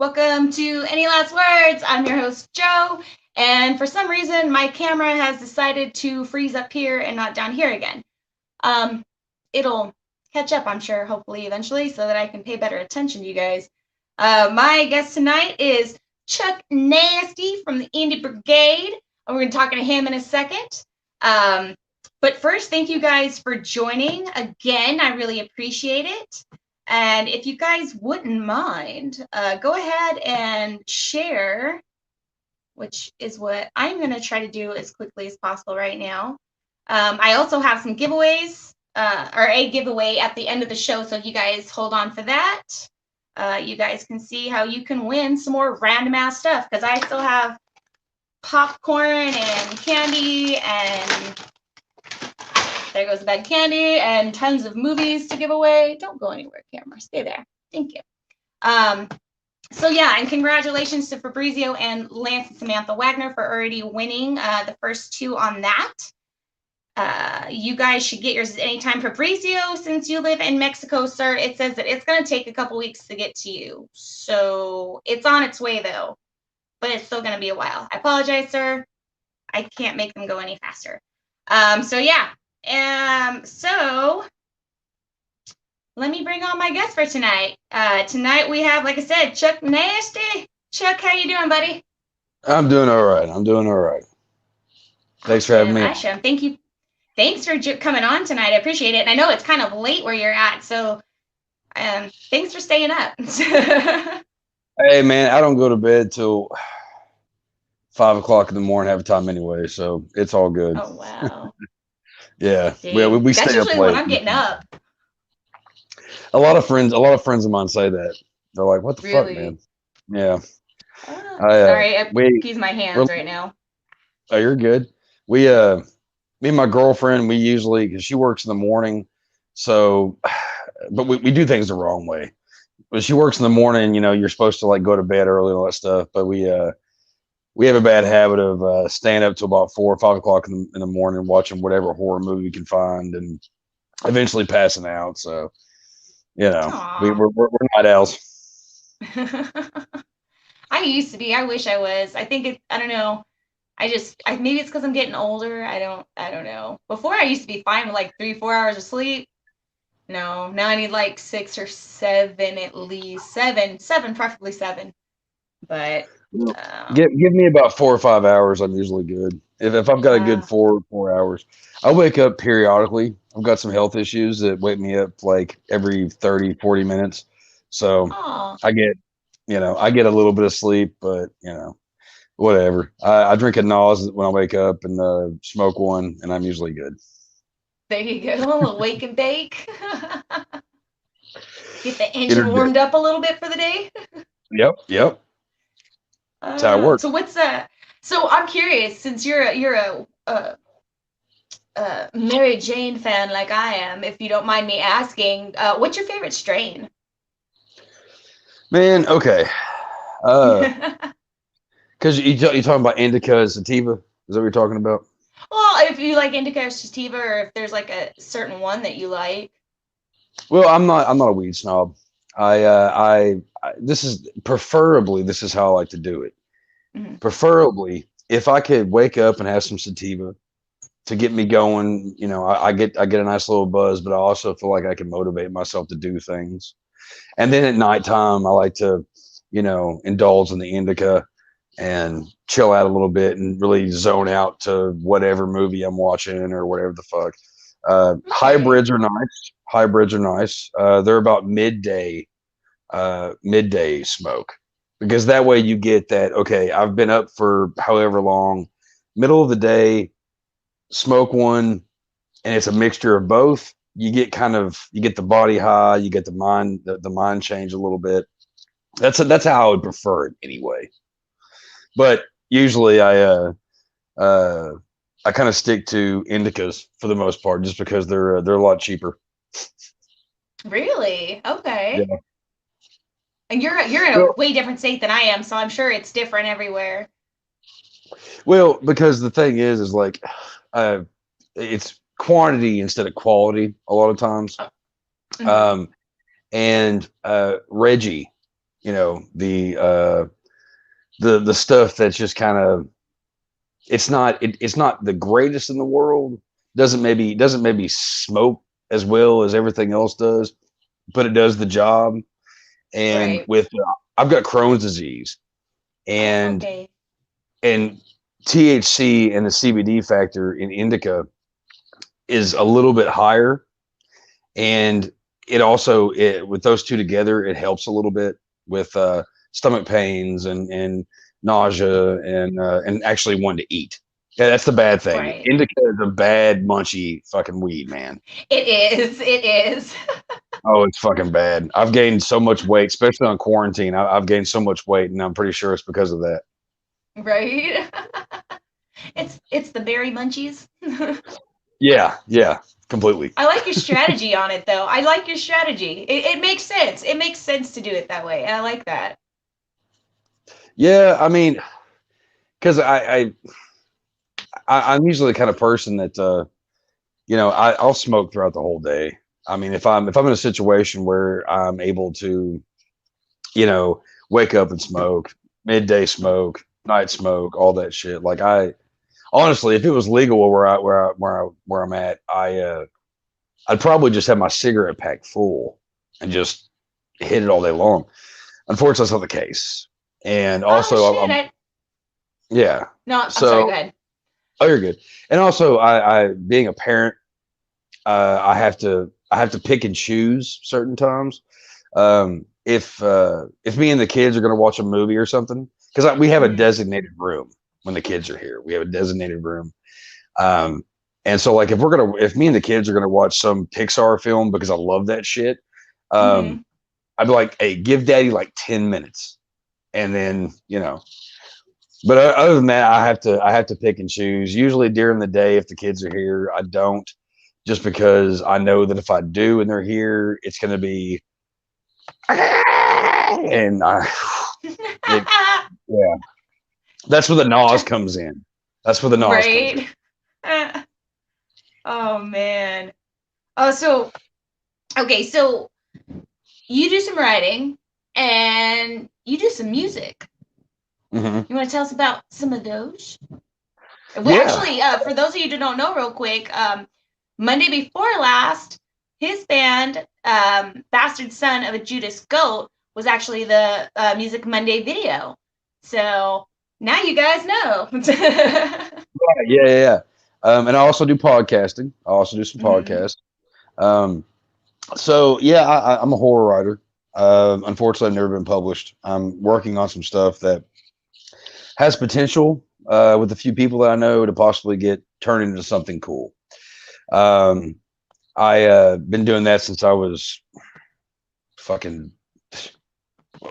Welcome to Any Last Words. I'm your host, Joe, and for some reason, my camera has decided to freeze up here and not down here again. It'll catch up, I'm sure, hopefully, eventually, so that I can pay better attention to you guys. My guest tonight is Chuck Nasty from the Indie Brigade, and we're going to talk to him in a second. But first, thank you guys for joining again. I really appreciate it. And if you guys wouldn't mind, go ahead and share, which is what I'm going to try to do as quickly as possible right now. I also have some giveaways, or a giveaway at the end of the show, so you guys hold on for that. You guys can see how you can win some more random ass stuff, because I still have popcorn and candy, and there goes the bag of candy, and tons of movies to give away. Don't go anywhere, camera. Stay there. Thank you. So yeah, and congratulations to Fabrizio and Lance and Samantha Wagner for already winning the first two on that. You guys should get yours anytime. Fabrizio, since you live in Mexico, sir, it says that it's going to take a couple weeks to get to you. So it's on its way, though. But it's still going to be a while. I apologize, sir. I can't make them go any faster. So yeah. So let me bring on my guest for tonight. Tonight we have, like I said, Chuck Nasty. Chuck, how you doing, buddy? I'm doing all right. Thanks for having me. Awesome. Thank you. Thanks for coming on tonight. I appreciate it. And I know it's kind of late where you're at, so thanks for staying up. Hey, man, I don't go to bed till 5 o'clock in the morning half the time anyway, so it's all good. Oh, wow. Yeah, we That's stay up usually late. when I'm getting up. A lot of friends of mine say that. They're like, "What the fuck, man?" Yeah. Sorry, I use my hands right now. Oh, you're good. Me and my girlfriend, we usually, because she works in the morning, so, but we do things the wrong way. When she works in the morning, you're supposed to like go to bed early and all that stuff, but we have a bad habit of staying up till about 4 or 5 o'clock in the morning watching whatever horror movie we can find, and eventually passing out. So, we're night owls. I used to be. I wish I was. I think I don't know. Maybe it's because I'm getting older. I don't know. Before I used to be fine with like 3-4 hours of sleep. No, now I need like 6 or 7 at least. Seven, preferably 7. But give me about 4 or 5 hours. I'm usually good. If I've got a good 4 hours, I wake up periodically. I've got some health issues that wake me up like every 30, 40 minutes. So I get a little bit of sleep, but whatever. I drink a Nas when I wake up and smoke one, and I'm usually good. There you go. A little wake and bake. Get the engine warmed up a little bit for the day. Yep. That's how it works. So what's so I'm curious, since you're a Mary Jane fan like I am, if you don't mind me asking, what's your favorite strain? Man, okay. Because you're talking about indica and sativa? Is that what you're talking about? Well, if you like indica or sativa, or if there's like a certain one that you like. Well, I'm not a weed snob. This is how I like to do it. Mm-hmm. Preferably, if I could wake up and have some sativa to get me going, I get a nice little buzz, but I also feel like I can motivate myself to do things. And then at nighttime, I like to, indulge in the indica and chill out a little bit and really zone out to whatever movie I'm watching or whatever the fuck. Okay. Hybrids are nice. They're about midday smoke, because that way you get that, okay, I've been up for however long, middle of the day, smoke one, and it's a mixture of both. You get the body high, you get the mind change a little bit. That's how I would prefer it anyway. But usually I kind of stick to indicas for the most part, just because they're a lot cheaper. Really? Okay. Yeah. And you're in a way different state than I am, so I'm sure it's different everywhere. Well, because the thing is like, it's quantity instead of quality a lot of times. Mm-hmm. And Reggie you know, the stuff that's just kind of it's not the greatest in the world. Doesn't maybe smoke as well as everything else does, but it does the job. And Right. with I've got Crohn's disease, Oh, and okay. and THC and the CBD factor in indica is a little bit higher, and with those two together, it helps a little bit with stomach pains and nausea and actually wanting to eat. Yeah, that's the bad thing. Right. Indica is a bad munchy fucking weed, man. It is. It is. Oh, it's fucking bad. I've gained so much weight, especially on quarantine. I've gained so much weight, and I'm pretty sure it's because of that. Right. It's the berry munchies. Yeah, yeah, completely. I like your strategy on it, though. I like your strategy. It makes sense. It makes sense to do it that way. And I like that. Yeah, I mean, because I'm usually the kind of person that I'll smoke throughout the whole day. I mean, if I'm in a situation where I'm able to, wake up and smoke, midday smoke, night smoke, all that shit. Like I honestly, if it was legal where I'm at, I'd probably just have my cigarette pack full and just hit it all day long. Unfortunately, that's not the case. And Oh also, shit! yeah. No, I'm sorry. Go So, ahead. oh, you're good. And also, I being a parent, I have to pick and choose certain times. If me and the kids are going to watch a movie or something, because we have a Mm-hmm. designated room when the kids are here. We have a designated room. Um, and so like if me and the kids are gonna watch some Pixar film because I love that shit, um, Mm-hmm. I'd be like, hey, give daddy like 10 minutes. And then, but other than that, I have to pick and choose. Usually during the day, if the kids are here, I don't, just because I know that if I do and they're here, it's gonna be and it yeah. That's where the nose comes in. That's where the nose comes in. Right. Oh man. Oh, so okay, so you do some writing and you do some music. Hmm. You want to tell us about some of those? Well, Yeah. actually, for those of you who don't know, real quick, Monday before last, his band, Bastard Son of a Judas Goat, was actually the Music Monday video. So now you guys know. Yeah, yeah, yeah. And I also do podcasting. I also do some Mm-hmm. podcasts. Um, so yeah, I'm a horror writer. Unfortunately, I've never been published. I'm working on some stuff that has potential with a few people that I know to possibly get turned into something cool. Um, I been doing that since I was fucking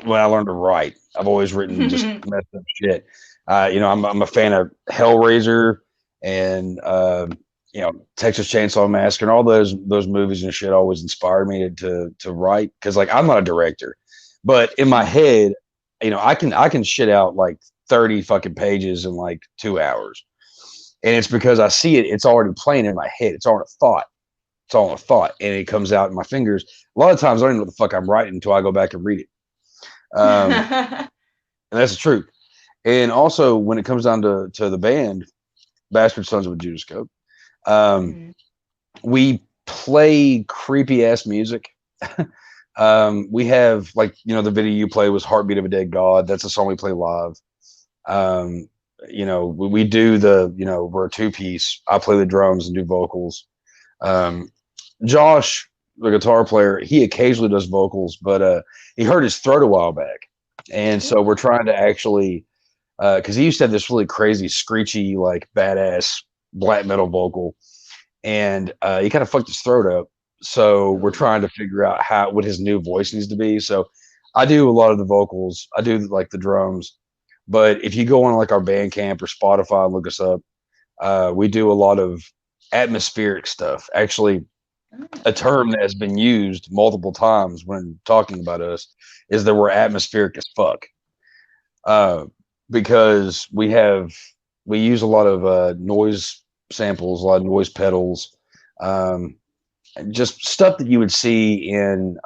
when I learned to write. I've always written just messed up shit. I'm a fan of Hellraiser and Texas Chainsaw Massacre and all those movies and shit always inspired me to write, because like I'm not a director, but in my head, I can shit out like 30 fucking pages in like 2 hours, and it's because I see it. It's already playing in my head. It's all in a thought. It's all in a thought, and it comes out in my fingers. A lot of times I don't even know what the fuck I'm writing until I go back and read it. Um, and that's the truth. And also, when it comes down to the band, Bastard Sons of a Judas Goat, um, Mm-hmm. we play creepy ass music. We have, like, the video you play was "Heartbeat of a Dead God." That's a song we play live. Um, we do we're a two piece. I play the drums and do vocals. Um, Josh, the guitar player, he occasionally does vocals, but he hurt his throat a while back, and so we're trying to actually, because he used to have this really crazy, screechy, like badass black metal vocal, and he kind of fucked his throat up. So we're Ooh. trying to figure out what his new voice needs to be. So I do a lot of the vocals. I do like the drums. But if you go on like our Bandcamp or Spotify and look us up, we do a lot of atmospheric stuff. Actually, a term that has been used multiple times when talking about us is that we're atmospheric as fuck. Uh, because we use a lot of noise samples, a lot of noise pedals, um, just stuff that you would see in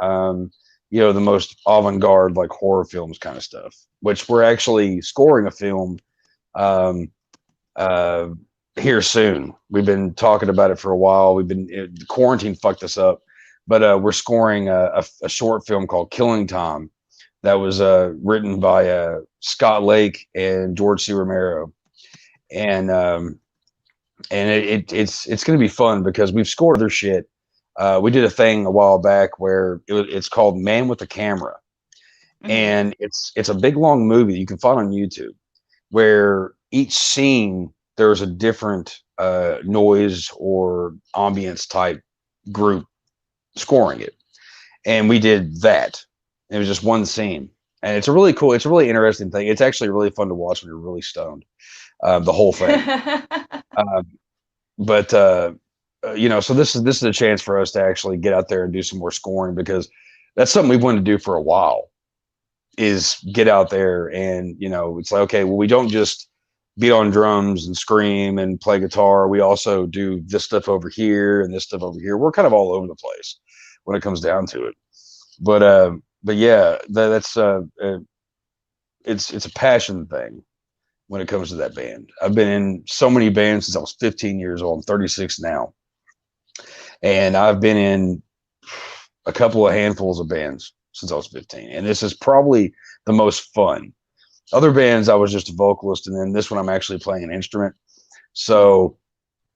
the most avant-garde like horror films kind of stuff, which we're actually scoring a film um, uh, here soon. We've been talking about it for a while. Quarantine fucked us up, but we're scoring a short film called Killing Time that was written by Scott Lake and George C. Romero, and it's going to be fun because we've scored other shit. We did a thing a while back where it's called Man with a Camera, and it's a big long movie you can find on YouTube where each scene there's a different noise or ambience type group scoring it, and we did that. It was just one scene, and it's a really interesting thing. It's actually really fun to watch when you're really stoned, the whole thing. But so this is a chance for us to actually get out there and do some more scoring, because that's something we've wanted to do for a while, is get out there and it's like, okay, well, we don't just beat on drums and scream and play guitar. We also do this stuff over here and this stuff over here. We're kind of all over the place when it comes down to it. But yeah, that's it's a passion thing when it comes to that band. I've been in so many bands since I was 15 years old. I'm 36 now. And I've been in a couple of handfuls of bands since I was 15. And this is probably the most fun. Other bands, I was just a vocalist. And then this one, I'm actually playing an instrument. So,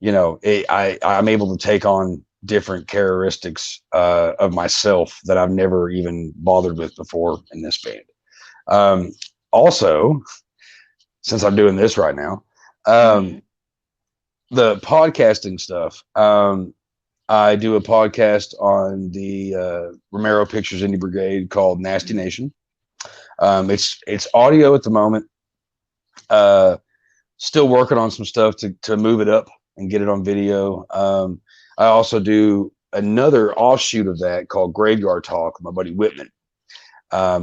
I'm able to take on different characteristics of myself that I've never even bothered with before in this band. Also, since I'm doing this right now, the podcasting stuff. I do a podcast on the Romero Pictures Indie Brigade called Nasty Nation. It's audio at the moment. Still working on some stuff to move it up and get it on video. I also do another offshoot of that called Graveyard Talk with my buddy Whitman.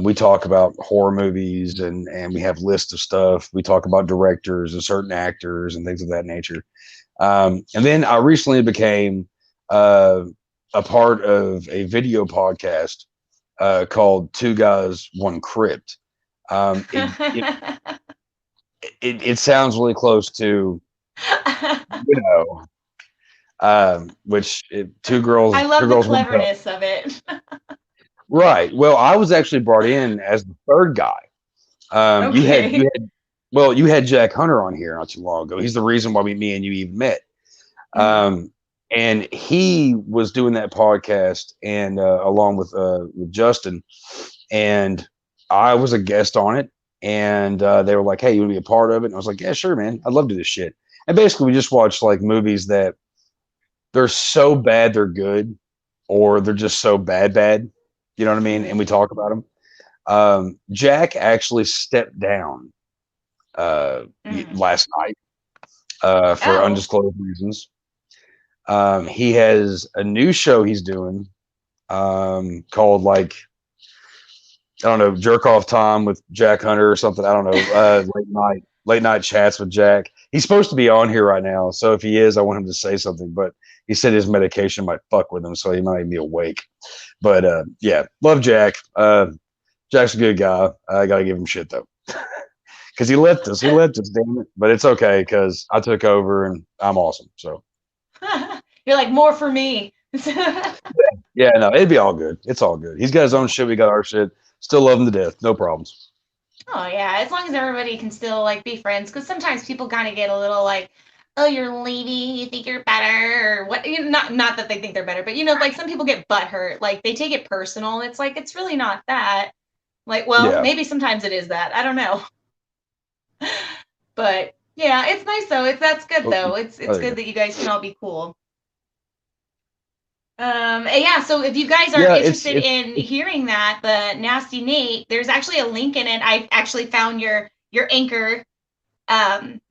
We talk about horror movies and we have lists of stuff. We talk about directors and certain actors and things of that nature. And then I recently became a part of a video podcast called Two Guys, One Crypt. It sounds really close to, two girls. I love two the girls, cleverness of it. Right. Well, I was actually brought in as the third guy. Okay. You had Jack Hunter on here not too long ago. He's the reason why me and you even met. And he was doing that podcast and along with Justin, and I was a guest on it. And they were like, "Hey, you want to be a part of it?" And I was like, "Yeah, sure, man. I'd love to do this shit." And basically, we just watched like movies that they're so bad they're good, or they're just so bad. You know what I mean? And we talk about them. Jack actually stepped down last night for undisclosed reasons. He has a new show he's doing called like, I don't know, Jerk Off Time with Jack Hunter or something. I don't know. Late night chats with Jack. He's supposed to be on here right now, so if he is, I want him to say something. But he said his medication might fuck with him, so he might be awake. But yeah, love Jack. Jack's a good guy. I gotta give him shit though, because he left us. Damn it. But it's okay because I took over and I'm awesome. So you're like, more for me. Yeah, no, it'd be all good. It's all good. He's got his own shit. We got our shit. Still love him to death. No problems. Oh yeah, as long as everybody can still like be friends, because sometimes people kind of get a little like, oh, you're leaving, you think you're better, or what? Not that they think they're better, but like some people get butthurt, like they take it personal. It's like it's really not that. Like, well, maybe sometimes it is that. I don't know. But yeah, it's nice though. That's good though. It's good that you guys can all be cool. Yeah, so if you guys are interested in hearing that, the Nasty Nate, there's actually a link in it. I actually found your Anchor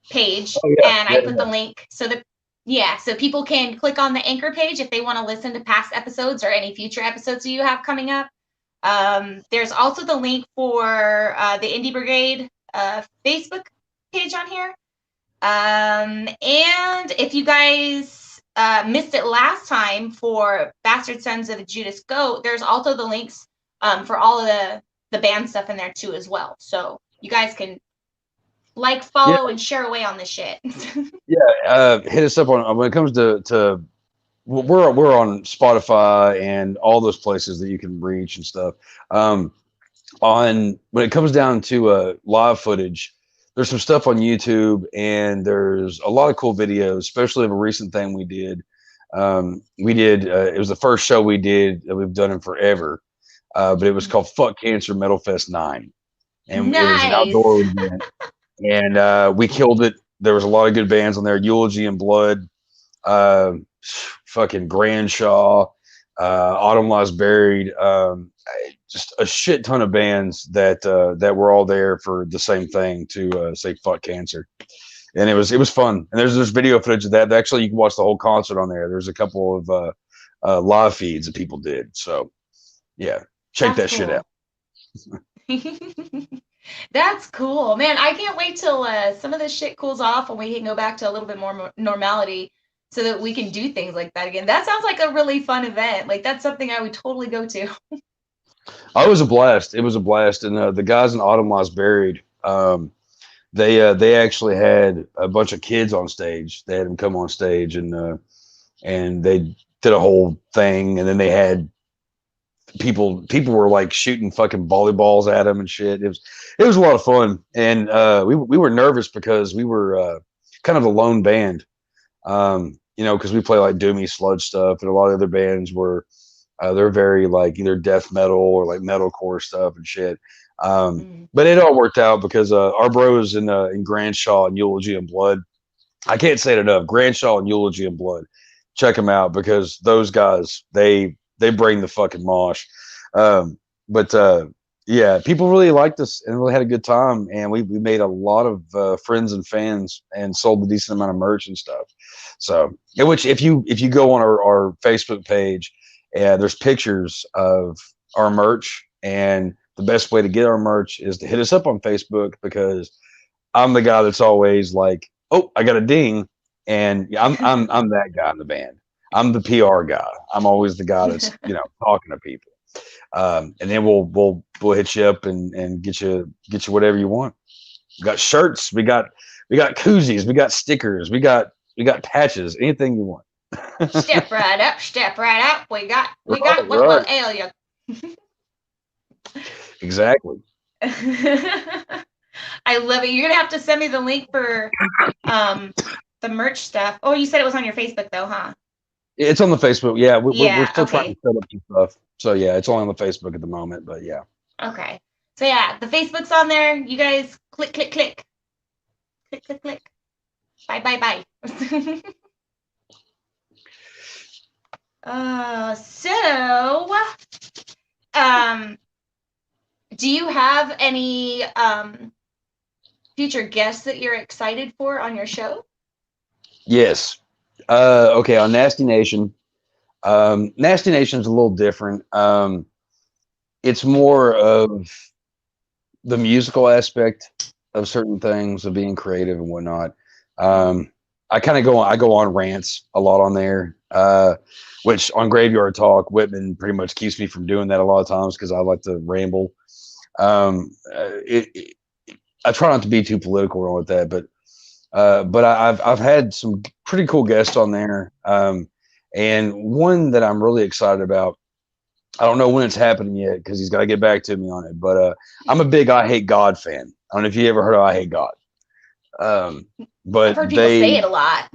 page, and I put the link so people can click on the Anchor page if they want to listen to past episodes or any future episodes you have coming up. There's also the link for the Indie Brigade Facebook page on here. And if you guys missed it last time for Bastard Sons of Judas Goat, there's also the links for all of the band stuff in there too as well. So you guys can like, follow, and share away on this shit. Hit us up on when it comes to we're on Spotify and all those places that you can reach and stuff. On when it comes down to live footage, there's some stuff on YouTube, and there's a lot of cool videos, especially of a recent thing we did. It was the first show we did that we've done in forever, but it was called Fuck Cancer Metal Fest 9, and it was an Nice. outdoor event, and we killed it. There was a lot of good bands on there: Eulogy and Blood, uh, fucking Granshaw, Autumn Lies Buried, just a shit ton of bands that were all there for the same thing, to say fuck cancer. And it was fun. And there's video footage of that. Actually, you can watch the whole concert on there. There's a couple of live feeds that people did. So yeah, check that shit out. That's cool, man. I can't wait till some of this shit cools off and we can go back to a little bit more normality, so that we can do things like that again. That sounds like a really fun event. Like, that's something I would totally go to. Oh, it was a blast. It was a blast. And the guys in Autumn Lies Buried, they actually had a bunch of kids on stage. They had them come on stage, and they did a whole thing. And then they had people were like shooting fucking volleyballs at them and shit. It was a lot of fun. And we were nervous because we were kind of a lone band. Because we play like doomy sludge stuff, and a lot of other bands were they're very like either death metal or like metalcore stuff and shit. But it all worked out because our bros in Granshaw and Eulogy and Blood, I can't say it enough. Granshaw and Eulogy and Blood, check them out, because those guys they bring the fucking mosh. Yeah, people really liked us and really had a good time, and we made a lot of friends and fans, and sold a decent amount of merch and stuff. So, which if you go on our Facebook page, there's pictures of our merch, and the best way to get our merch is to hit us up on Facebook, because I'm the guy that's always like, oh, I got a ding, and I'm that guy in the band. I'm the PR guy. I'm always the guy that's talking to people. And then we'll hit you up and get you whatever you want. We got shirts, we got koozies, we got stickers, we got patches, anything you want. Step right up, step right up. We got what will ail you. Exactly. I love it. You're gonna have to send me the link for the merch stuff. Oh, you said it was on your Facebook though, huh? It's on the Facebook. Yeah, we're still okay. trying to set up some stuff. So yeah, it's only on the Facebook at the moment, but yeah. Okay. So yeah, the Facebook's on there. You guys click, click, click. Click, click, click. Bye, bye, bye. Do you have any future guests that you're excited for on your show? Yes. Okay, on Nasty Nation. Nasty Nation's a little different. It's more of the musical aspect of certain things, of being creative and whatnot. I go on rants a lot on there, which on Graveyard Talk, Whitman pretty much keeps me from doing that a lot of times, because I like to ramble. I try not to be too political or with that, but I've had some pretty cool guests on there, and one that I'm really excited about. I don't know when it's happening yet, because he's got to get back to me on it. But I'm a big I Hate God fan. I don't know if you ever heard of I Hate God. But I've heard people say it a lot.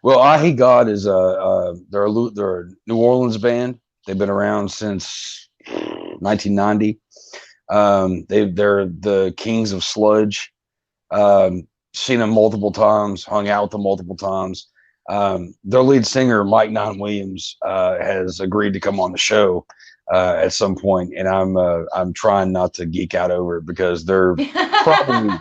Well, I Hate God is they're a New Orleans band. They've been around since 1990. They're the kings of sludge. Seen them multiple times, hung out with them multiple times. Their lead singer, Mike Nine Williams, has agreed to come on the show at some point, and I'm trying not to geek out over it, because they're probably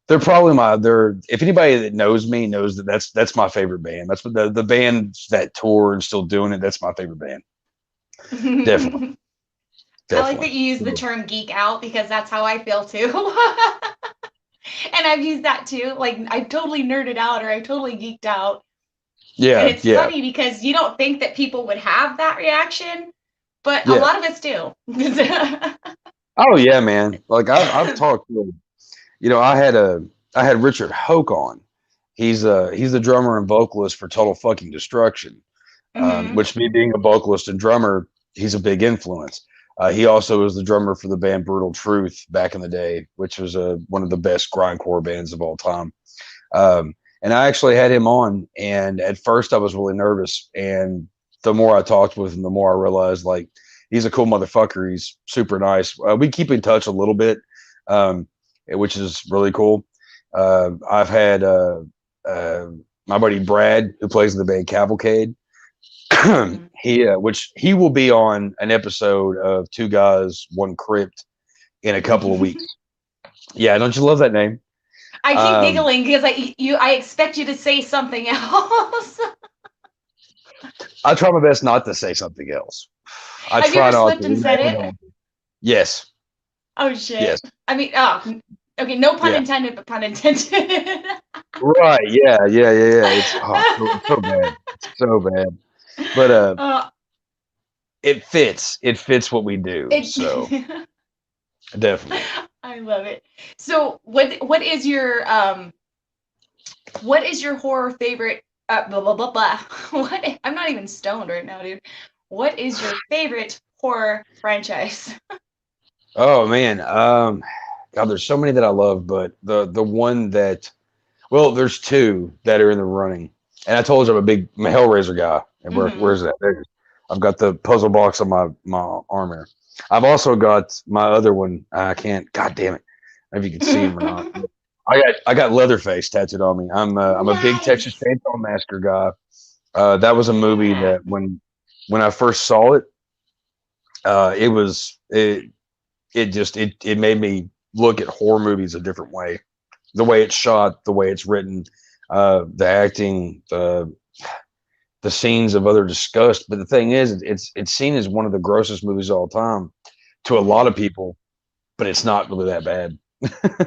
if anybody that knows me knows that's my favorite band. That's the band that toured and still doing it. That's my favorite band. Definitely. I like that you use the term geek out, because that's how I feel too. And I've used that too. Like, I totally nerded out, or I totally geeked out. Yeah. And it's funny because you don't think that people would have that reaction, but a Yeah. lot of us do. Oh yeah, man. Like I've talked to, I had Richard Hoke on. He's the drummer and vocalist for Total Fucking Destruction. Hmm. Which me being a vocalist and drummer, he's a big influence. He also was the drummer for the band Brutal Truth back in the day, which was one of the best grindcore bands of all time. And I actually had him on, and at first I was really nervous. And the more I talked with him, the more I realized like he's a cool motherfucker. He's super nice. We keep in touch a little bit, which is really cool. I've had my buddy Brad, who plays in the band Cavalcade. Hmm. Which he will be on an episode of Two Guys, One Crypt in a couple of weeks. Yeah, don't you love that name? I keep giggling because I expect you to say something else. I try my best not to say something else. I Have you try ever not slipped to. and said it? Yes, Oh shit. yes, I mean, oh, okay, no pun yeah. intended, but pun intended. Right, yeah. So bad. It's so bad. But uh, it fits. It fits what we do. it So definitely. I love it. So what is your horror favorite blah blah blah blah. What, I'm not even stoned right now, dude. What is your favorite horror franchise? Oh man. God, there's so many that I love, but the one that, well, there's two that are in the running. And I told you I'm a Hellraiser guy. And Hmm. where's that? There it is. I've got the puzzle box on my arm here. I've also got my other one. I can't. God damn it! I don't know if you can see him or not. I got Leatherface tattooed on me. I'm a big Texas Nice. Chainsaw Massacre guy. That was a movie Yeah. that when I first saw it, it was it made me look at horror movies a different way. The way it's shot, the way it's written, the acting, the scenes of utter disgust. But the thing is, it's seen as one of the grossest movies of all time to a lot of people, but it's not really that bad.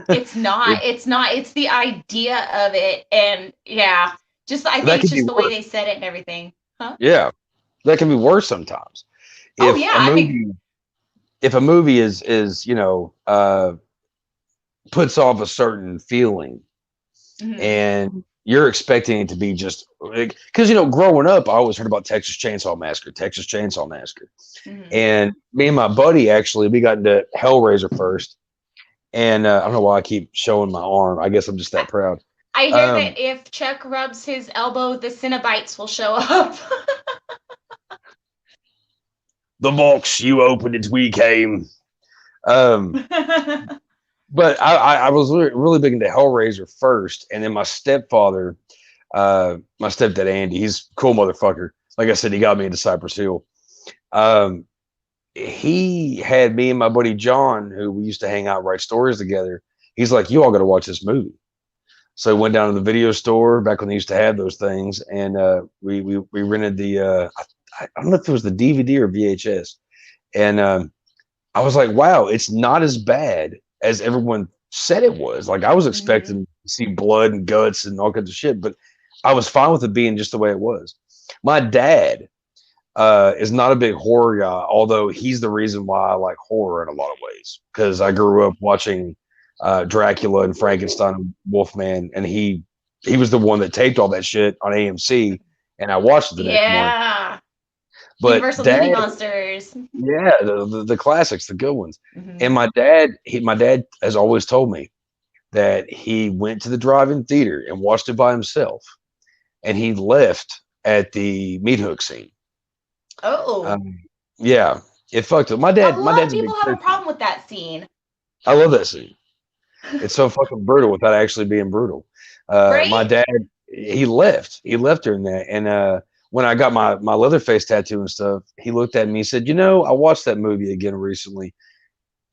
It's not. it It's not. It's the idea of it, and yeah, just I that think it's could be just the way worse. they said it and everything. Huh? Yeah, that can be worse sometimes. Oh If yeah. a I mean, movie if a movie is puts off a certain feeling mhm. and you're expecting it to be just because growing up I always heard about Texas Chainsaw Massacre, Mhm. and me and my buddy actually we got into Hellraiser first, and I don't know why I keep showing my arm. I guess I'm just that proud. I hear Um, that if Chuck rubs his elbow, the Cinnabites will show up. the box you opened it, we came. Um, but I was really big into Hellraiser first, and then my stepfather, my stepdad Andy, he's a cool motherfucker. Like I said, he got me into Cypress Hill. Um, he had me and my buddy John, who we used to hang out, write stories together. He's like, "You all got to watch this movie." So we went down to the video store back when they used to have those things, and we rented the I don't know if it was the DVD or VHS, and I was like, "Wow, it's not as bad as everyone said it was." Like I was Mhm. expecting to see blood and guts and all kinds of shit, but I was fine with it being just the way it was. My dad is not a big horror guy, although he's the reason why I like horror in a lot of ways. Because I grew up watching Dracula and Frankenstein and Wolfman, and he was the one that taped all that shit on AMC, and I watched it the next morning. Yeah. But Universal Movie dad, Monsters. yeah, the classics, the good ones. And Mhm. my dad has always told me that he went to the drive-in theater and watched it by himself, and he left at the meat hook scene. Oh, Um, yeah, it fucked up. a My lot of dad's a big people have a Christian. problem with that scene, I love that scene. It's so fucking brutal without actually being brutal. My right? dad, he left. He left during that, and when I got my Leatherface tattoo and stuff, he looked at me. He said, I watched that movie again recently.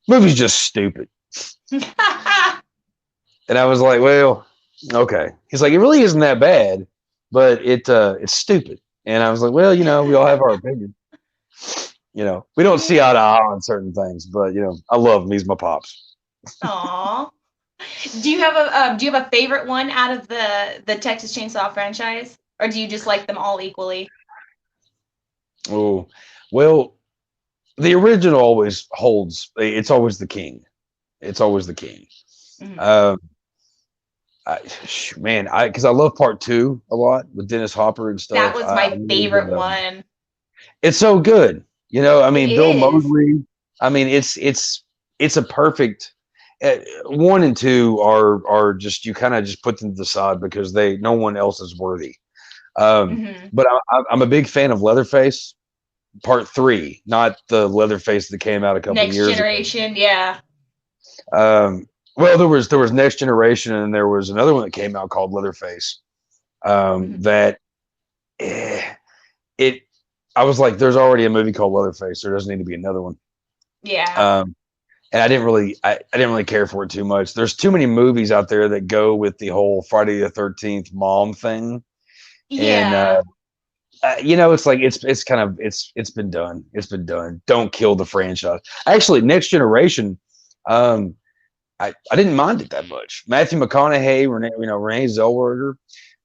Movie's just stupid." And I was like, "Well, okay." He's like, "It really isn't that bad, but it's stupid." And I was like, "Well, we all have our opinion. We don't see eye to eye on certain things, but I love him. He's my pops." Aw. Do you have a favorite one out of the Texas Chainsaw franchise, or do you just like them all equally? Oh, well. the original always holds. It's always the king. It's always the king. Mhm. Um, man, because I love part two a lot with Dennis Hopper and That stuff. was I my really favorite one. it's so good. You know, I It mean, Bill is. Moseley. I mean, it's a perfect. One and two are just you kind of just put them to the side because no one else is worthy. Hmm. But I'm a big fan of Leatherface Part Three, not the Leatherface that came out a couple Next years ago. Generation, yeah. Well, there was Next Generation, and there was another one that came out called Leatherface. Mhm. That eh, it I was like, there's already a movie called Leatherface. There doesn't need to be another one. Yeah. Um, and I didn't really care for it too much. There's too many movies out there that go with the whole Friday the 13th mom thing, and Yeah. it's like it's kind of it's been done. It's been done. Don't kill the franchise. Actually, Next Generation, um, I didn't mind it that much. Matthew McConaughey, Renee Zellweger,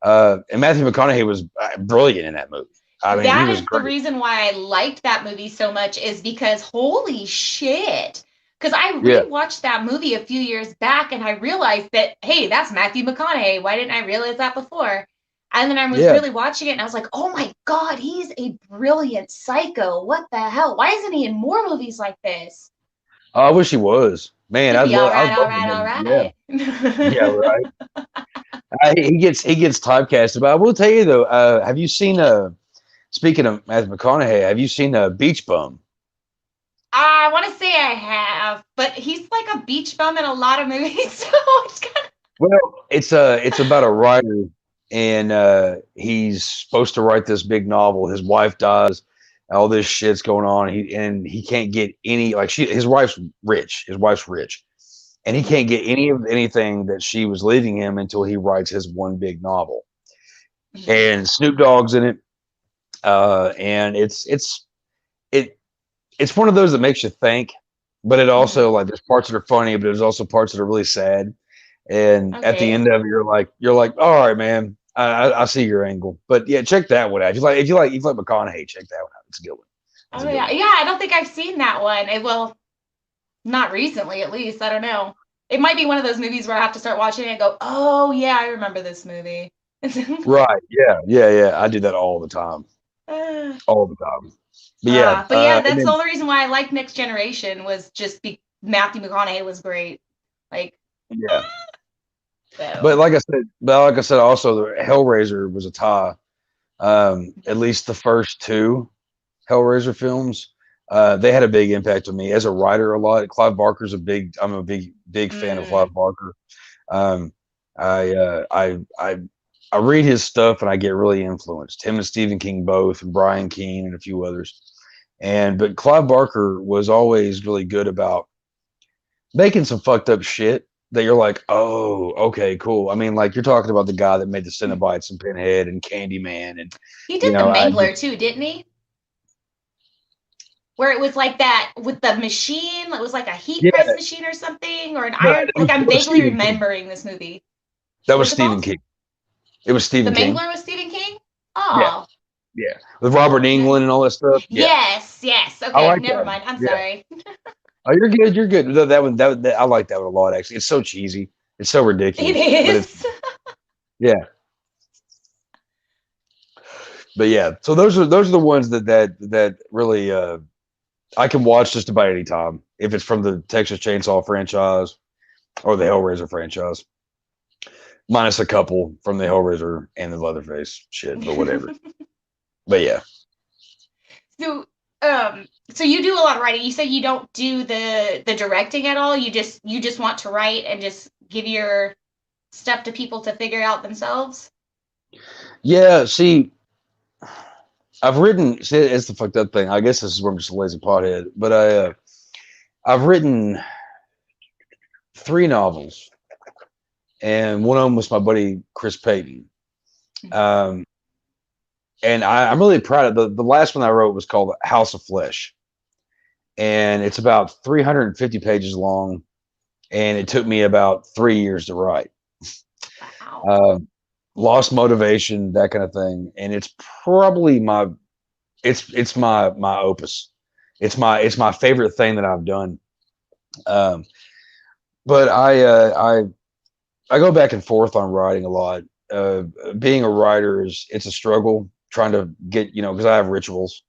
and Matthew McConaughey was brilliant in that movie. I mean, he That was is the great. reason why I liked that movie so much is because holy shit. Because I Yeah, rewatched that movie a few years back and I realized that, hey, that's Matthew McConaughey. Why didn't I realize that before? And then I was yeah. really watching it and I was like, oh my God, he's a brilliant psycho. What the hell? Why isn't he in more movies like this? Oh, I wish he was. Man, He'd be all I'd right, all love right, all him. Yeah, right. yeah, right. He gets typecasted, but I will tell you though. Have you seen Speaking of Matthew McConaughey, have you seen Beach Bum? I want to say I have, but he's like a beach bum in a lot of movies, so it's kind of. Well, it's about a writer, and he's supposed to write this big novel. His wife dies, all this shit's going on. He can't get any like she his wife's rich. His wife's rich, and he can't get any of anything that she was leaving him until he writes his one big novel. Mhm. And Snoop Dogg's in it, and it it's one of those that makes you think, but it Mhm. also like there's parts that are funny, but there's also parts that are really sad. And at the Okay. end of it, you're like, all right, man, I see your angle. But yeah, check that one out. If you like McConaughey, check that one out. It's a good one. It's Oh a good yeah, one. yeah. I don't think I've seen that one. Well, not recently, at least. I don't know. It might be one of those movies where I have to start watching it and go, "Oh yeah, I remember this movie." Right. Yeah. Yeah. Yeah. I do that all the time. uh, All the time. But yeah. but yeah, And that's the then, only reason why I liked Next Generation was just Matthew McConaughey was great. Like yeah. so. But like I said, also the Hellraiser was a tie. At least the first two Hellraiser films, they had a big impact on me as a writer. A lot. I'm a big fan of Mm, Clive Barker. Um, I, uh, I I I read his stuff and I get really influenced. Him and Stephen King both, and Brian Keene and a few others. But Clive Barker was always really good about making some fucked up shit that you're like, oh, okay, cool. I mean, like you're talking about the guy that made the Cenobites and Pinhead and Candyman, and he you did the know, I just Mangler too, didn't he? Where it was like that with the machine. It was like a heat yeah, press machine or something, or an no, iron. Like I'm it was vaguely Stephen King. remembering this movie. That was What's it Stephen called? King. It was The Stephen King. Mangler was Stephen King. Yeah, Oh, yeah, with Robert Englund nice. and all that stuff. Yeah, Yes, yes. I Okay, like never that. mind. I'm Yeah. sorry. Oh, you're good. You're good. That I like that one a lot. Actually, it's so cheesy. It's so It ridiculous, but it's is. yeah. But yeah. So those are the ones that really I can watch just about any time if it's from the Texas Chainsaw franchise or the Hellraiser franchise, minus a couple from the Hellraiser and the Leatherface shit, but whatever. But yeah. So, so you do a lot of writing. You said you don't do the directing at all. You just want to write and just give your stuff to people to figure out themselves. Yeah. See, I've written. See, it's the fucked up thing. I guess this is where I'm just a lazy pothead. But I've written three novels, and one of them was my buddy Chris Payton. Um, and I'm really proud of the last one I wrote was called House of Flesh, and it's about 350 pages long, and it took me about 3 years to write. Wow. Um, Lost motivation, that kind of thing, and it's probably my opus. It's my favorite thing that I've done. Um, but I go back and forth on writing a lot. Being a writer it's a struggle trying to get, because I have rituals,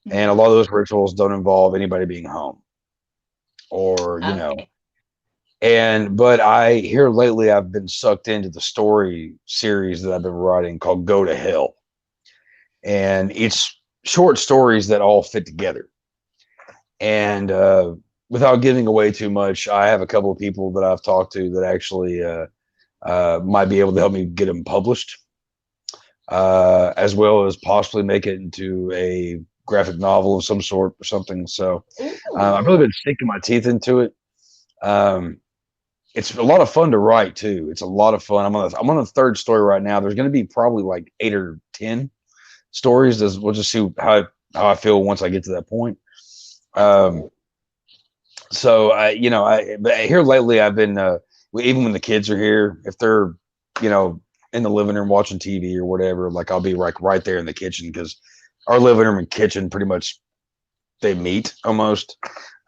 and a lot of those rituals don't involve anybody being home or, Okay. but I here lately I've been sucked into the story series that I've been writing called Go to Hell. And it's short stories that all fit together. And without giving away too much, I have a couple of people that I've talked to that actually might be able to help me get them published, as well as possibly make it into a graphic novel of some sort or something. So I've really Ooh. been sinking my teeth into it. Um, it's a lot of fun to write too. It's a lot of fun. I'm on the third story right now. There's going to be probably like 8 or 10 stories. We'll just see how I feel once I get to that point. That's Um, cool. so but here lately I've been even when the kids are here, if they're you know in the living room watching TV or whatever, like I'll be like right there in the kitchen because our living room and kitchen pretty much they meet almost.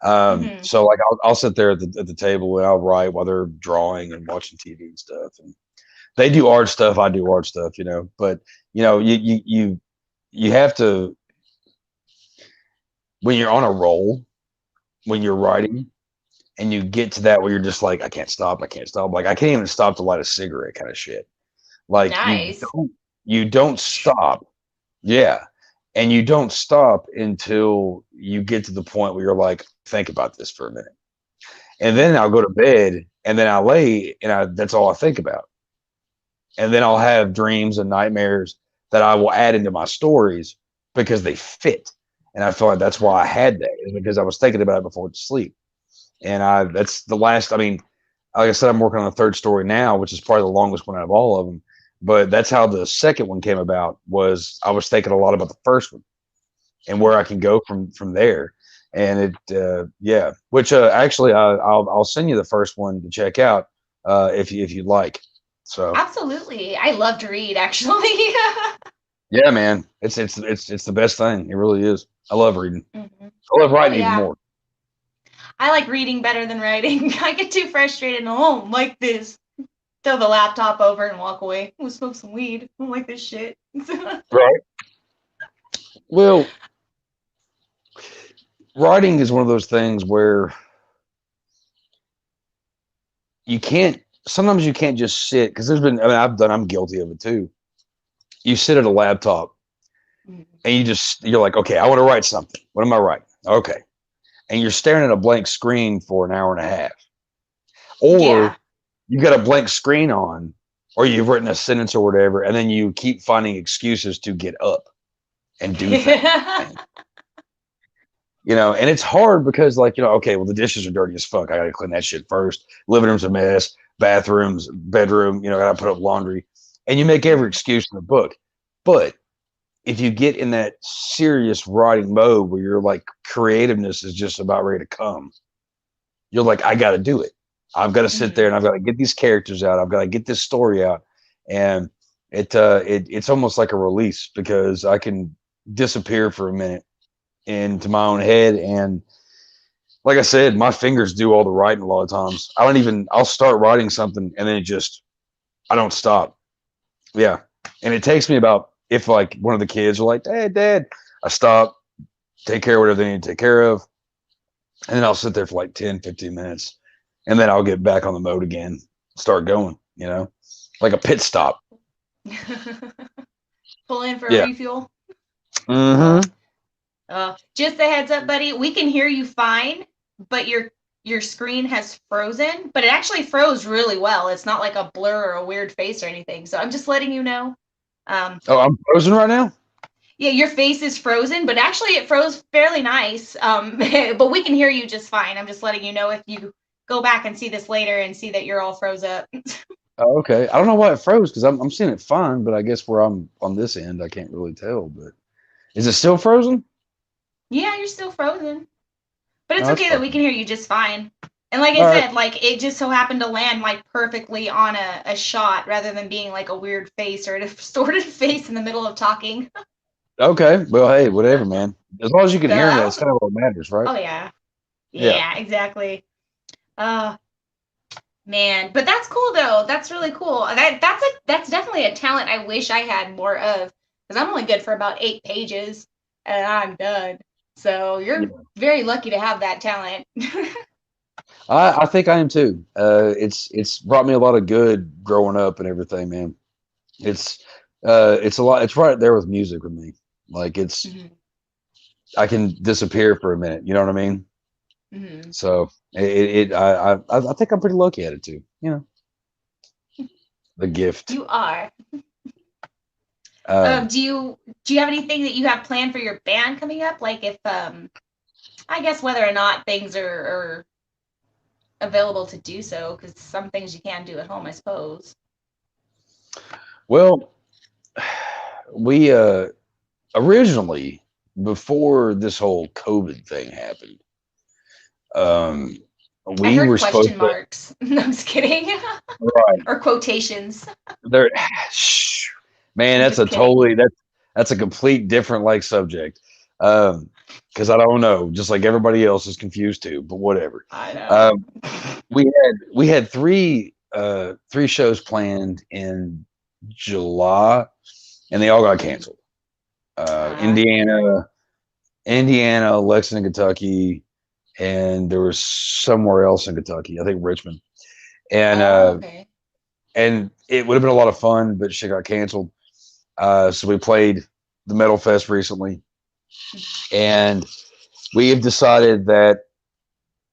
Hmm. So like I'll sit there at the table and I'll write while they're drawing and watching TV and stuff. And they do art stuff, I do art stuff, But you have to, when you're on a roll, when you're writing, and you get to that where you're just like, I can't stop. Like I can't even stop to light a cigarette, kind of shit. Like Nice. you don't stop. Yeah. And you don't stop until you get to the point where you're like, think about this for a minute. And then I'll go to bed and then I lay and that's all I think about. And then I'll have dreams and nightmares that I will add into my stories because they fit. And I feel like that's why I had that, is because I was thinking about it before sleep. And that's the last. I mean, like I said, I'm working on the third story now, which is probably the longest one out of all of them. But that's how the second one came about. Was I was thinking a lot about the first one and where I can go from there. And yeah. Which actually, I'll send you the first one to check out if you'd like. So Absolutely. I love to read, actually. yeah, man, it's the best thing. It really is. I love reading. Mhm. I love Oh writing even yeah. more. I like reading better than writing. I get too frustrated and home like this. Throw the laptop over and walk away. We'll smoke some weed. I don't like this shit. Right. Well, writing is one of those things where you can't sometimes you can't just sit because I'm guilty of it too. You sit at a laptop and you're like, okay, I want to write something. What am I writing? Okay. And you're staring at a blank screen for an hour and a half. Yeah. Or you've got a blank screen on, or you've written a sentence or whatever, and then you keep finding excuses to get up and do things. And it's hard because, like, okay, well, the dishes are dirty as fuck. I got to clean that shit first. Living room's a mess. Bathrooms, bedroom, got to put up laundry. And you make every excuse in the book. But if you get in that serious writing mode where you're like, creativeness is just about ready to come, you're like, I got to do it. I've got to sit there and I've got to get these characters out. I've got to get this story out. And it's almost like a release because I can disappear for a minute into my own head. And like I said, my fingers do all the writing a lot of times. I'll start writing something and then I don't stop. Yeah. And it takes me about, if like one of the kids are like, hey, Dad, I stop, take care of whatever they need to take care of. And then I'll sit there for like 10, 15 minutes. And then I'll get back on the mode again, start going, like a pit stop. Pull in for a Yeah. refuel. Mm-hmm. Just a heads up, buddy. We can hear you fine, but your screen has frozen. But it actually froze really well. It's not like a blur or a weird face or anything. So I'm just letting you know. Oh, I'm frozen right now? Yeah, your face is frozen, but actually it froze fairly nice. But we can hear you just fine. I'm just letting you know if you go back and see this later and see that you're all froze up. Oh, okay. I don't know why it froze because I'm seeing it fine, but I guess where I'm on this end, I can't really tell. But is it still frozen? Yeah, you're still frozen. But Oh, it's that's okay that we fucking. can hear you just fine. And like I All right. said, like it just so happened to land like perfectly on a shot rather than being like a weird face or a distorted face in the middle of talking. Okay. Well, hey, whatever, man. as long as you can So hear them, that that's was, kind of what matters, right? oh yeah. Yeah. Yeah, exactly. Uh man, but that's cool though. That's really cool. That's definitely a talent I wish I had more of because I'm only good for about 8 pages and I'm done. So you're Yeah. very lucky to have that talent. I think I am too. It's brought me a lot of good growing up and everything, man. It's it's a lot. It's right there with music with me. Like Mhm, I can disappear for a minute. You know what I mean? mhm. So I think I'm pretty lucky at it too. You know, the gift. You are. Um, Do you have anything that you have planned for your band coming up? Like if I guess whether or not things are available to do so, because some things you can do at home, I suppose. well, we originally before this whole COVID thing happened, um, I we heard were supposed question to. marks. No, I'm just kidding. Right. Or quotations. There, man, I'm that's just a kidding. totally that's a complete different like subject. Because I don't know, just like everybody else is confused too, but whatever. I know. Um, we had three shows planned in July, and they all got canceled. Uh, Indiana, Lexington, Kentucky, and there was somewhere else in Kentucky. I think Richmond, and oh, okay. it would have been a lot of fun, but shit got canceled. So we played the Metal Fest recently, and we have decided that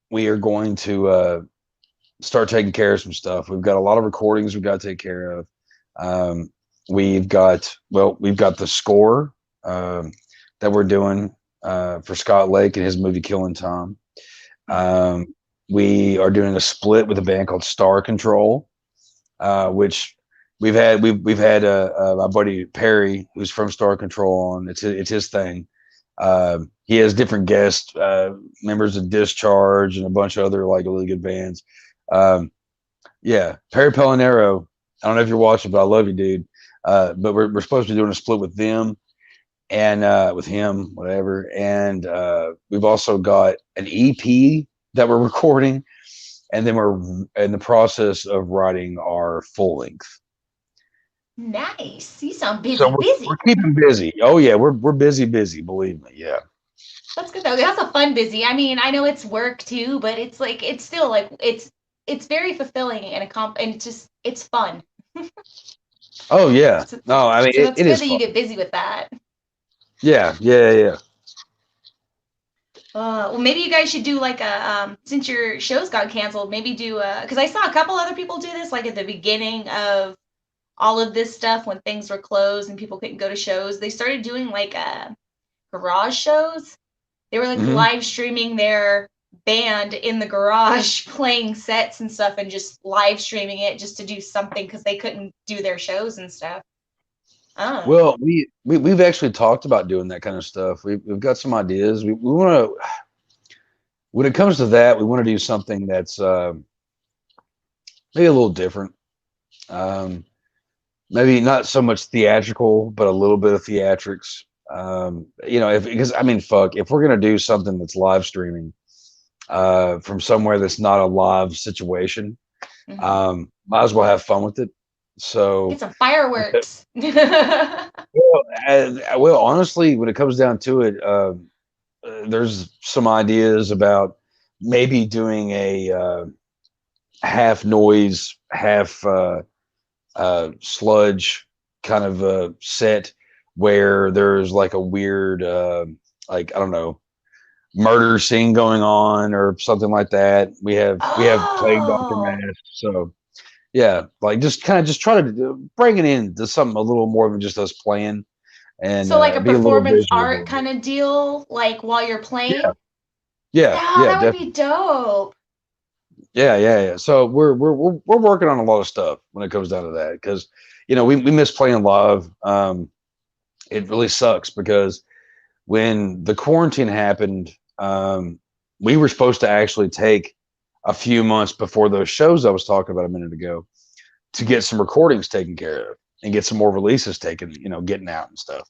we are going to start taking care of some stuff. We've got a lot of recordings we've got to take care of. Um, we've got the score that we're doing for Scott Lake and his movie Killing Tom. Mhm. We are doing a split with a band called Star Control, which we've had my buddy Perry, who's from Star Control, on. It's his thing. He has different guest members of Discharge and a bunch of other like really good bands. Um, yeah, Perry Pellinero. I don't know if you're watching, but I love you, dude. But we're supposed to be doing a split with them and with him, whatever. And we've also got an EP that we're recording, and then we're in the process of writing our full length. Nice. You sound So busy, we're busy. keeping busy. Oh yeah, we're busy. Believe me. Yeah. That's good though. That's a fun busy. I mean, I know it's work too, but it's like it's still like it's very fulfilling and and it's just it's fun. Oh yeah. So, No, I mean so that's it good is that you fun. get busy with that. Yeah. Well, maybe you guys should do like a since your shows got canceled, maybe do a because I saw a couple other people do this like at the beginning of all of this stuff when things were closed and people couldn't go to shows. They started doing like garage shows. They were like Hmm. live streaming their band in the garage playing sets and stuff and just live streaming it just to do something because they couldn't do their shows and stuff. Oh. Well, we've actually talked about doing that kind of stuff. We've got some ideas. We want to when it comes to that, we want to do something that's maybe a little different. Um, Maybe not so much theatrical, but a little bit of theatrics. You know, if because I mean, fuck, if we're gonna do something that's live streaming from somewhere that's not a live situation, Mm-hmm. might as well have fun with it. Get So, some fireworks. well, honestly, when it comes down to it, there's some ideas about maybe doing a half noise, half sludge kind of set where there's like a weird, like I don't know, murder scene going on or something like that. We have plague doctor Oh. masks, so yeah, like just kind of just try to bring it in to something a little more than just us playing and So like a be a little performance visual a art little bit. kind of deal, like while you're Yeah, playing? Yeah, yeah, that would definitely. be dope. Yeah. So we're working on a lot of stuff when it comes down to that because you know we miss playing live. It really sucks because when the quarantine happened, we were supposed to actually take a few months before those shows I was talking about a minute ago to get some recordings taken care of and get some more releases taken, you know, getting out and stuff.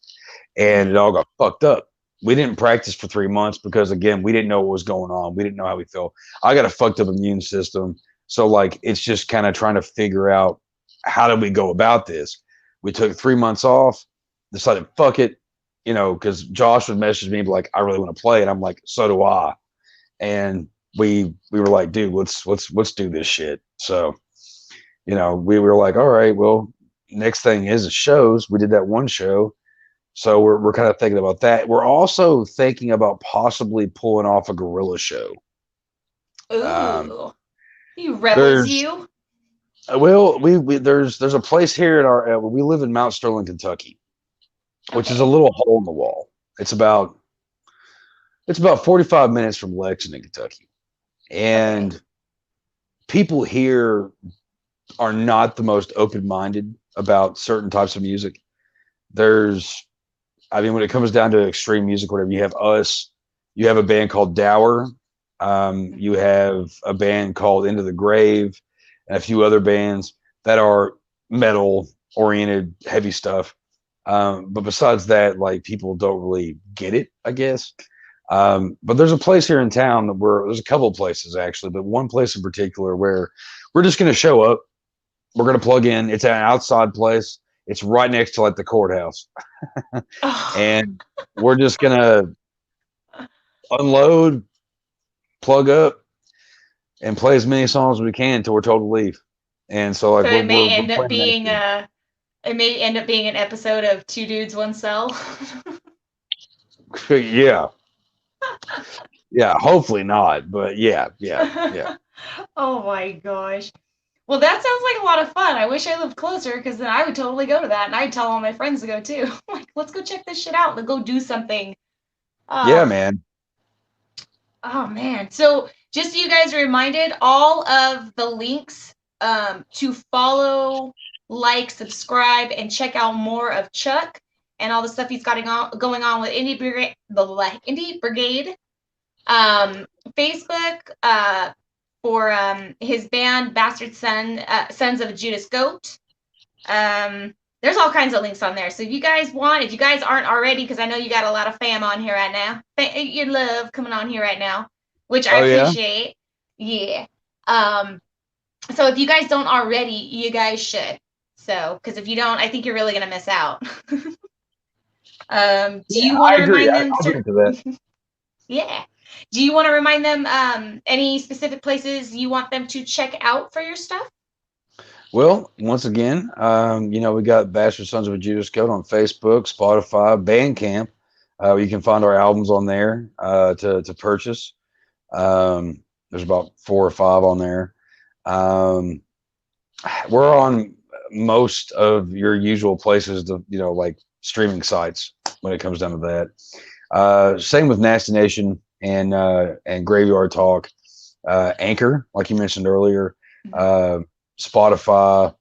And it all got fucked up. we didn't practice for 3 months because again, we didn't know what was going on. We didn't know how we felt. I got a fucked up immune system. So like, it's just kind of trying to figure out how do we go about this? We took 3 months off, decided, fuck it, cause Josh would message me like, I really want to play. And I'm like, so do I. And we were like, dude, let's do this shit. So, we were like, all right, well, next thing is shows. We did that one show. So we're kind of thinking about that. We're also thinking about possibly pulling off a gorilla show. Ooh, you rebels, There's you. well, we there's a place here in our we live in Mount Sterling, Kentucky, which is a little hole in the wall. It's about 45 minutes from Lexington, Kentucky, and people here are not the most open-minded about certain types of music. When it comes down to extreme music, whatever, you have us, you have a band called Dower, you have a band called Into the Grave, and a few other bands that are metal oriented, heavy stuff. But besides that, like, people don't really get it, I guess. But there's a place here in town there's a couple of places actually, but one place in particular where we're just going to show up. We're going to plug in. It's an outside place. It's right next to like the courthouse. And we're just going to unload, plug up, and play as many songs as we can until we're told to leave. And so like, so it may end up being an episode of Two Dudes, One Cell. Yeah. Yeah, hopefully not, but yeah. Oh my gosh. Well, that sounds like a lot of fun. I wish I lived closer because then I would totally go to that, and I'd tell all my friends to go too. Like, let's go check this shit out. Let's go do something. Yeah, man. Oh man. So just so you guys are reminded, all of the links to follow, like, subscribe, and check out more of Chuck and all the stuff he's got going on with Indie Brigade. Facebook for his band Sons of Judas Goat. There's all kinds of links on there. So if you guys aren't already, because I know you got a lot of fam on here right now. You love coming on here right now, which I appreciate. Yeah. So if you guys don't already, you guys should. So, because if you don't, I think you're really gonna miss out. Do you want to remind them? I'll get to that. Yeah. Do you want to remind them any specific places you want them to check out for your stuff? Well, once again, we got Bastard Sons of a Judas Goat on Facebook, Spotify, Bandcamp. You can find our albums on there to purchase. There's about 4 or 5 on there. We're on most of your usual places, like streaming sites when it comes down to that. Same with Nasty Nation and Graveyard Talk, Anchor, like you mentioned earlier, Spotify,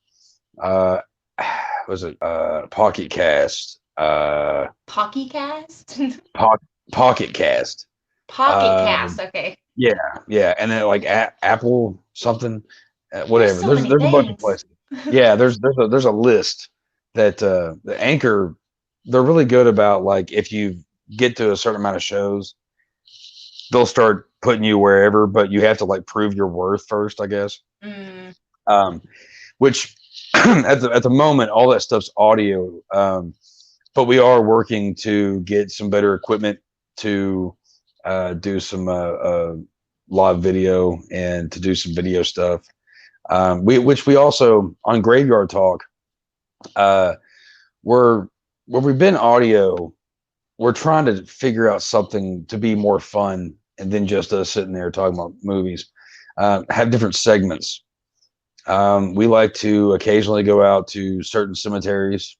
was it Pocket Cast? Pocket Cast? Pocket Cast. Pocket Cast, okay. Yeah, and then like Apple something, whatever. There's a bunch of places. Yeah, there's a list that the Anchor, they're really good about, like, if you get to a certain amount of shows, they'll start putting you wherever, but you have to like prove your worth first, I guess. Which at the moment, all that stuff's audio. But we are working to get some better equipment to do some live video and to do some video stuff. Which we also on Graveyard Talk, where we've been audio, we're trying to figure out something to be more fun and then just us sitting there talking about movies. Have different segments. We like to occasionally go out to certain cemeteries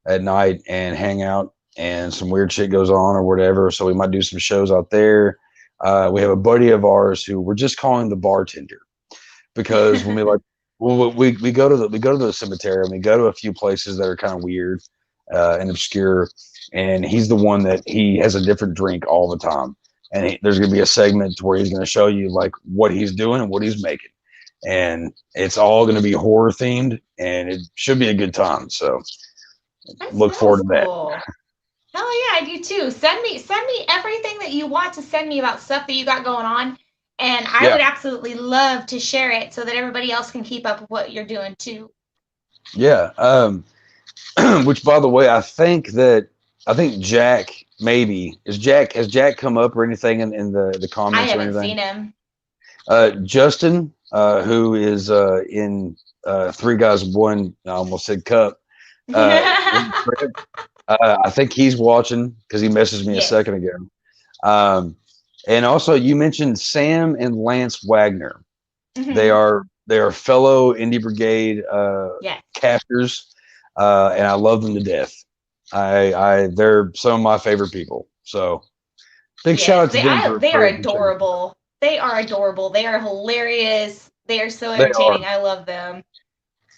at night and hang out, and some weird shit goes on or whatever. So we might do some shows out there. We have a buddy of ours who we're just calling the bartender, because when we go to the cemetery and we go to a few places that are kind of weird and obscure, and he's the one that he has a different drink all the time, and there's going to be a segment where he's going to show you like what he's doing and what he's making, and it's all going to be horror themed, and it should be a good time. So look forward to that. Hell yeah, I do too. Send me everything that you want to send me about stuff that you got going on, and I Yeah, would absolutely love to share it so that everybody else can keep up with what you're doing too. yeah. Which, by the way, I think Jack maybe is Jack. Has Jack come up or anything in the I comments or haven't seen anything? him. Justin, who is in Three Guys One, I almost said Cup. In the thread, I think he's watching because he messaged me a Yes. second ago. Um, and also, you mentioned Sam and Lance Wagner. They Hmm. are they are fellow Indie Brigade Yes. casters, and I love them to death. They're some of my favorite people. So big shout Yes. out to them They are for checking us out. adorable. They are adorable. They are hilarious. They are so They are. entertaining. I love them.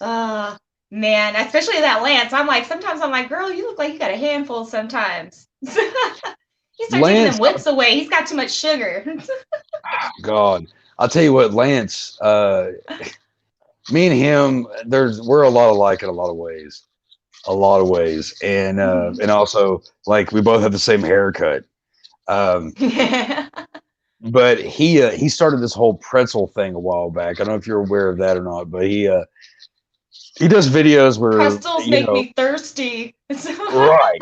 Uh man, especially that Lance. Sometimes I'm like, girl, you look like you got a handful sometimes. You start taking them Lance, whips away. He's got too much sugar. God, I'll tell you what, Lance, me and him, we're a lot alike in a lot of ways, and also like we both have the same haircut. Um, but he started this whole pretzel thing a while back. I don't know if you're aware of that or not, but he does videos where Pretzels make me thirsty. right.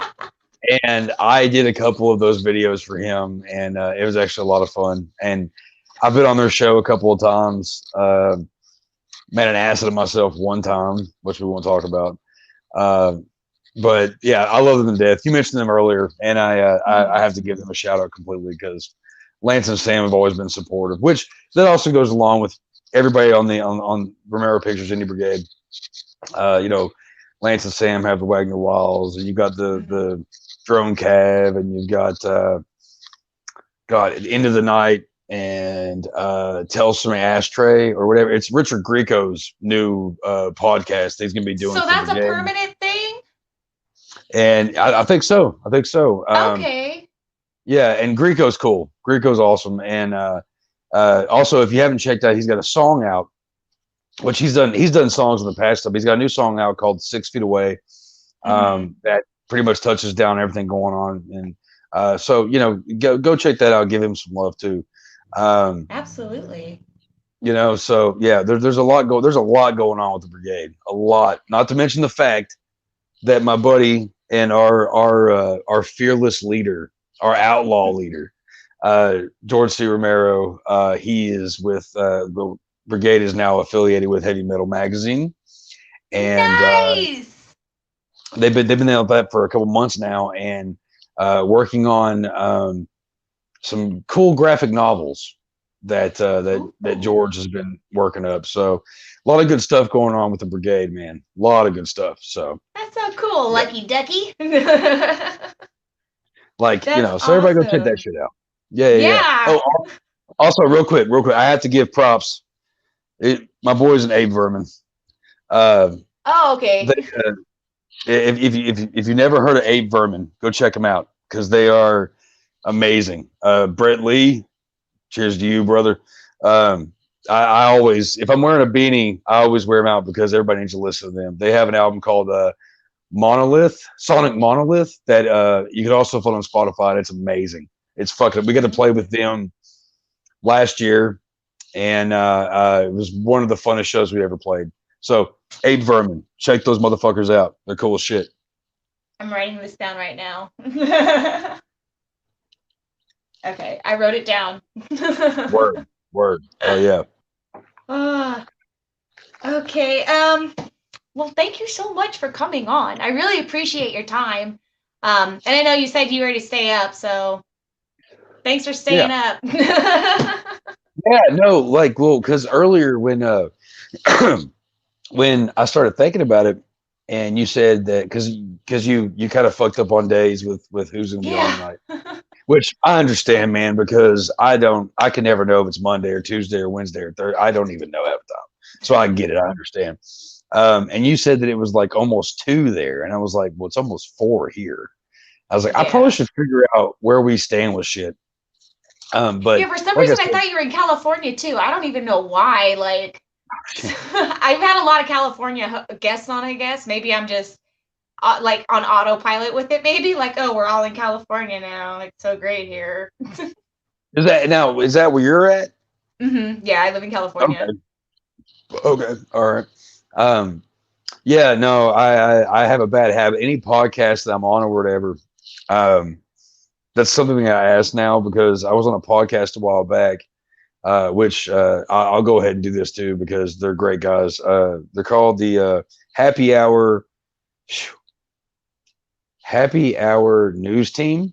And I did a couple of those videos for him, and it was actually a lot of fun. And I've been on their show a couple of times. Made an ass of myself one time, which we won't talk about. Uh, but yeah, I love them to death. You mentioned them earlier, and I have to give them a shout out completely because Lance and Sam have always been supportive. Which that also goes along with everybody on Romero Pictures Indie Brigade. You know, Lance and Sam have the Wagner Walls, and you got the Drone Cav, and you've got God End of the Night and Tell Some Ashtray or whatever. It's Richard Grieco's new podcast he's going to be doing So for that's a Brigade, permanent thing? and I think so. I think so. Okay. Yeah, and Grieco's cool. Grieco's awesome, and also if you haven't checked out, he's got a song out, which he's done. He's done songs in the past stuff. He's got a new song out called 6 Feet Away, Mm-hmm. that pretty much touches down everything going on, and so go check that out. Give him some love too. Um, Absolutely. so yeah, there's a lot going on with the brigade, a lot. Not to mention the fact that my buddy and our fearless leader, our outlaw leader, George C. Romero, he is with the brigade is now affiliated with Heavy Metal Magazine, and Nice. they've been there with that for a couple months now, and working on some cool graphic novels that Ooh. George has been working up. So a lot of good stuff going on with the brigade, man. A lot of good stuff. So That's so cool, yeah, Lucky Ducky. like That's so everybody go check that awesome. shit out. Yeah, yeah, yeah. Yeah. Oh, also real quick, I have to give props. My boys and Abe Vermin. Uh, Oh, they, okay. if you never heard of Abe Vermin, go check them out because they are amazing. Brett Lee, cheers to you, brother. I always, if I'm wearing a beanie, I always wear them out because everybody needs to listen to them. They have an album called Sonic Monolith, that you can also find on Spotify. It's amazing. It's fucking. We got to play with them last year, and it was one of the funnest shows we ever played. So, Abe Vermin, check those motherfuckers out. They're cool as shit. I'm writing this down right now. Okay, I wrote it down. Word, word. Oh yeah. Ah, okay. Well, thank you so much for coming on. I really appreciate your time. And I know you said you were to stay up, so thanks for Yeah. staying up. Yeah. No, like, well, because earlier when when I started thinking about it, and you said that because you kind of fucked up on days with who's gonna be on Yeah. tonight, which I understand, man, because I can never know if it's Monday or Tuesday or Wednesday or Thursday. I don't even know half the time, so I get it. I understand. And you said that it was like almost 2 there, and I was like, well, it's almost 4 here. I was like, I probably Yeah. should figure out where we stand with shit. But Yeah, for some like I reason I said, thought you were in California too. I don't even know why. Like, I've had a lot of California guests on, I guess. Maybe I'm just like on autopilot with it, maybe like, oh, we're all in California now, like so great here. Is that where you're at? Yeah, I live in California. Okay. Okay. All right. Um, yeah, no, I have a bad habit. Any podcast that I'm on or whatever, um, that's something that I ask now because I was on a podcast a while back, which I'll go ahead and do this too because they're great guys. They're called the Happy Hour Happy Hour News Team.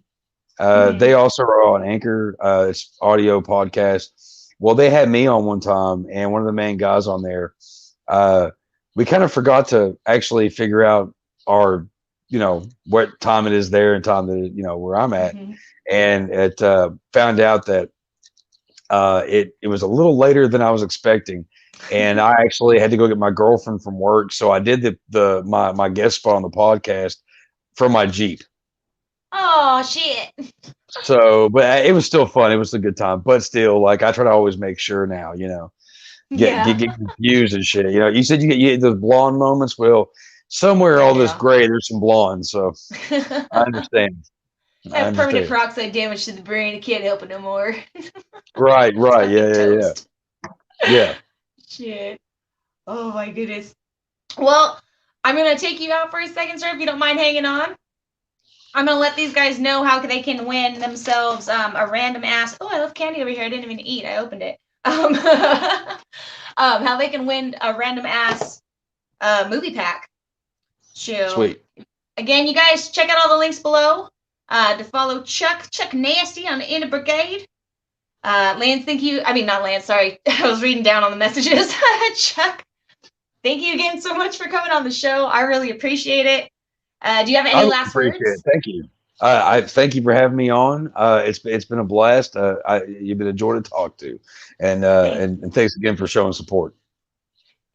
They also are on Anchor. It's audio podcast. Well, they had me on one time, and one of the main guys on there. Uh, we kind of forgot to actually figure out our, what time it is there and time that where I'm at, and it found out that it was a little later than I was expecting, and I actually had to go get my girlfriend from work, so I did my guest spot on the podcast from my Jeep. Oh shit. So, but it was still fun. It was a good time. But still, like I try to always make sure now, get confused and shit. You said you get those blonde moments. Well, somewhere all this gray, there's some blonde. So I understand. I have permanent peroxide damage to the brain. I can't help it no more. Right. Yeah. Shit. Oh my goodness. Well, I'm gonna take you out for a second, sir, if you don't mind hanging on. I'm gonna let these guys know how they can win themselves a random ass. Oh, I left candy over here. I didn't even eat. I opened it. How they can win a random ass movie pack. So, sweet. Again, you guys check out all the links below to follow Chuck Nasty on In the Brigade. Lance, thank you. I mean, not Lance. Sorry, I was reading down on the messages. Chuck, thank you again so much for coming on the show. I really appreciate it. Do you have any last words? Thank you. I thank you for having me on. It's been a blast. You've been a joy to talk to, and thanks again for showing support.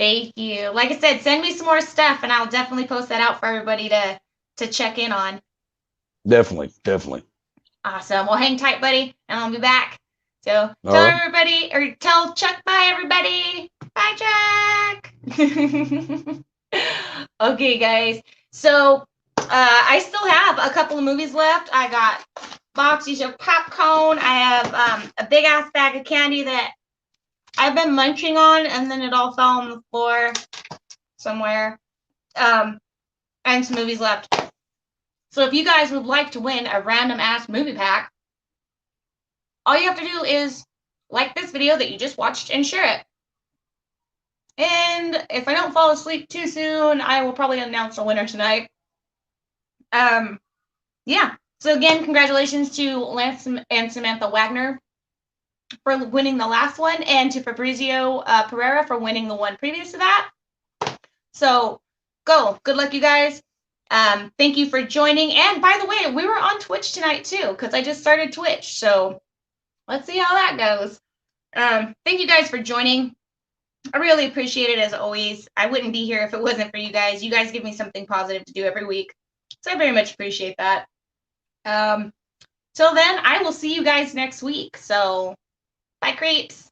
Thank you. Like I said, send me some more stuff, and I'll definitely post that out for everybody to check in on. Definitely. Awesome. Well, hang tight, buddy, and I'll be back. So tell everybody, or tell Chuck bye, everybody. Bye, Chuck. Okay, guys. So I still have a couple of movies left. I got boxes of popcorn. I have a big ass bag of candy that I've been munching on, and then it all fell on the floor somewhere. And some movies left. So if you guys would like to win a random ass movie pack, all you have to do is like this video that you just watched and share it. And if I don't fall asleep too soon, I will probably announce a winner tonight. Yeah. So again, congratulations to Lance and Samantha Wagner for winning the last one, and to Fabrizio Pereira for winning the one previous to that. So go. Good luck, you guys. Thank you for joining. And by the way, we were on Twitch tonight too, because I just started Twitch. So let's see how that goes. Thank you guys for joining. I really appreciate it as always. I wouldn't be here if it wasn't for you guys. You guys give me something positive to do every week. So I very much appreciate that. Till then, I will see you guys next week. So bye, creeps.